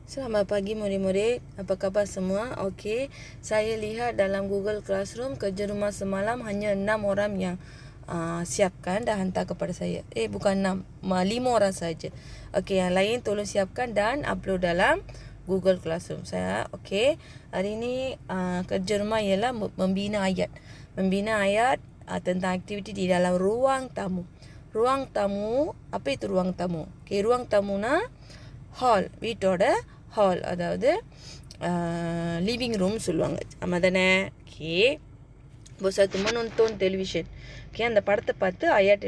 Selamat pagi murid-murid, apa khabar semua? Okey, saya lihat dalam Google Classroom kerja rumah semalam hanya 6 orang yang siapkan dan hantar kepada saya. Bukan 6, 5 orang saja. Okey, yang lain tolong siapkan dan upload dalam Google Classroom saya. Okey, hari ini kerja rumah ialah membina ayat. Membina ayat tentang aktiviti di dalam ruang tamu. Ruang tamu, apa itu ruang tamu? Okey, ruang tamu hall, வீட்டோட hall, அதாவது living room சொல்லுவாங்க, ஆமாம் தானே? Okay, இப்போ சத்து menonton television. Okay, அந்த படத்தை பார்த்து ayat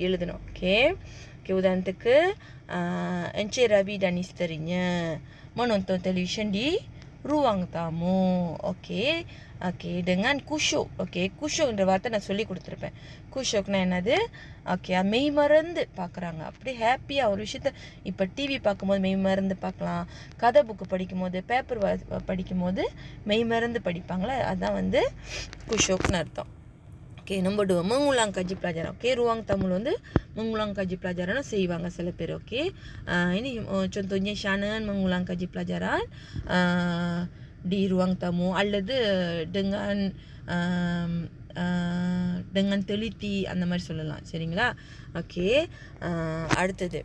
எழுதணும். ஓகே, உதாரணத்துக்கு Encik Rabi dan isterinya menonton television di ruang tamu. Okey, dengan kusyuk. Okey, kusyuk என்ற வார்த்தை நான் சொல்லி கொடுத்துருப்பேன். குஷோக்னா என்னது? ஓகே, மெய் மறந்து பார்க்குறாங்க. அப்படி ஹாப்பியாக ஒரு விஷயத்த இப்போ டிவி பார்க்கும்போது மெய் மறந்து பார்க்கலாம். கதை புக்கு படிக்கும்போது, பேப்பர் படிக்கும்போது மெய் மறந்து படிப்பாங்களே, அதுதான் வந்து குஷோக்னு அர்த்தம். Okey, nombor 2, mengulang kaji pelajaran. Okey, ruang tamu வந்து mengulang kaji pelajaran செய்வாங்க சில பேர். Okey, ini contohnya Shannon mengulang kaji pelajaran di ruang tamu அல்லது dengan teliti அந்த மாதிரி சொல்லலாம். சரிங்களா? Okey, அடுத்தது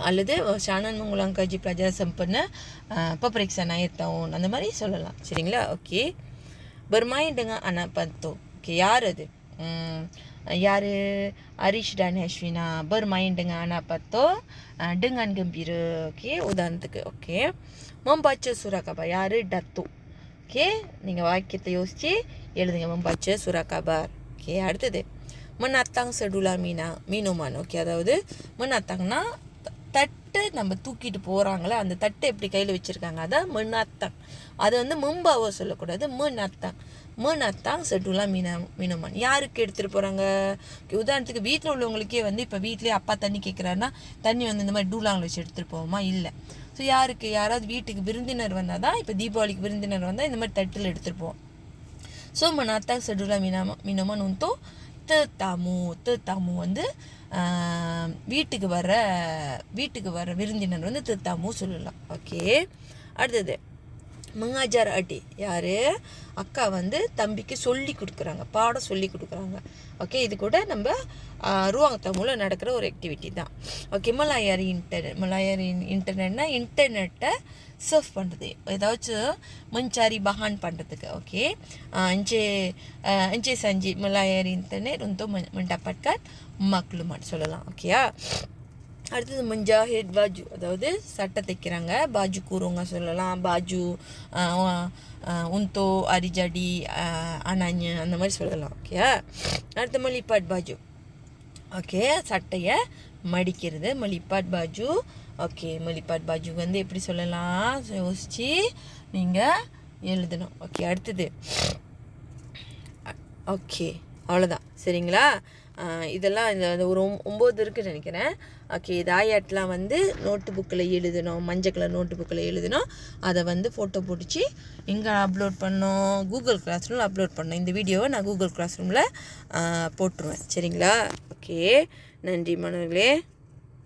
அல்லது Shannon mengulang kaji pelajaran sempena peperiksaan akhir tahun, அந்த மாதிரி சொல்லலாம். சரிங்களா? Okey, bermain dengan anak pantu. Okay, யார் அது? யார்? Arish dan Hashwina bermain dengan anak pato dengan gembira. Okay, உதாரணத்துக்கு. Okay, membaca surat khabar. யார்? Datuk. Okay, நீங்கள் வாக்கியத்தை யோசிச்சு எழுதுங்க. membaca surat khabar. Okay, அடுத்தது menatang sedular minuman. Okay, அதாவது menatangனா தட்டை நம்ம தூக்கிட்டு போகிறாங்களே, அந்த தட்டை எப்படி கையில் வச்சுருக்காங்க, அதான் menatang. அது வந்து மும்பாவோ சொல்லக்கூடாது, menatang sedular minuman. யாருக்கு எடுத்துகிட்டு போகிறாங்க? உதாரணத்துக்கு வீட்டில் உள்ளவங்களுக்கே வந்து இப்போ வீட்டிலே அப்பா தண்ணி கேட்குறாருன்னா தண்ணி வந்து இந்த மாதிரி டூலாங்கில் வச்சு எடுத்துகிட்டு போவோமா? இல்லை. ஸோ யாருக்கு? யாராவது வீட்டுக்கு விருந்தினர் வந்தால் தான், இப்போ தீபாவளிக்கு விருந்தினர் வந்தால் இந்த மாதிரி தட்டில் எடுத்துகிட்டு போவோம். So menatang sedular minuman untuk tetamu வந்து வீட்டுக்கு வர விருந்தினர் வந்து tetamu சொல்லலாம். ஓகே, அடுத்தது mengajar adik. யார்? அக்கா வந்து தம்பிக்கு சொல்லி கொடுக்குறாங்க, பாடம் சொல்லி கொடுக்குறாங்க. ஓகே, இது கூட நம்ம ruang tamuல நடக்கிற ஒரு ஆக்டிவிட்டி தான். ஓகே, melayari இன்டர்நெட்னா இன்டர்நெட்டை சர்ஃப் பண்ணுறது, ஏதாச்சும் mencari bahan பண்ணுறதுக்கு. Okay, Encik Sanjit melayari internet untuk mendapatkan maklumat சொல்லலாம். ஓகேயா? அடுத்தது menjahit baju, அதாவது சட்டை தைக்கிறாங்க. baju kurung சொல்லலாம், baju untuk hari jadi anaknya, அந்த மாதிரி சொல்லலாம். ஓகேயா? அடுத்து melipat baju. ஓகே, சட்டையை மடிக்கிறது, melipat baju. Okay, melipat baju வந்து எப்படி சொல்லலாம் யோசிச்சு நீங்கள் எழுதணும். ஓகே, அடுத்தது. ஓகே, அவ்வளோதான். சரிங்களா? இதெல்லாம் இந்த ஒரு 9 இருக்குன்னு நினைக்கிறேன். ஓகே, இது ஆயாட்லாம் வந்து நோட்டு புக்கில் எழுதணும், மஞ்சள் கலர் நோட்டு புக்கில் எழுதணும். அதை வந்து ஃபோட்டோ பிடிச்சி இங்கே அப்லோட் பண்ணோம், கூகுள் கிளாஸ் ரூமில் அப்லோட் பண்ணோம். இந்த வீடியோவை நான் கூகுள் கிளாஸ் ரூமில் போட்டுருவேன். சரிங்களா? ஓகே, நன்றி மாணவர்களே.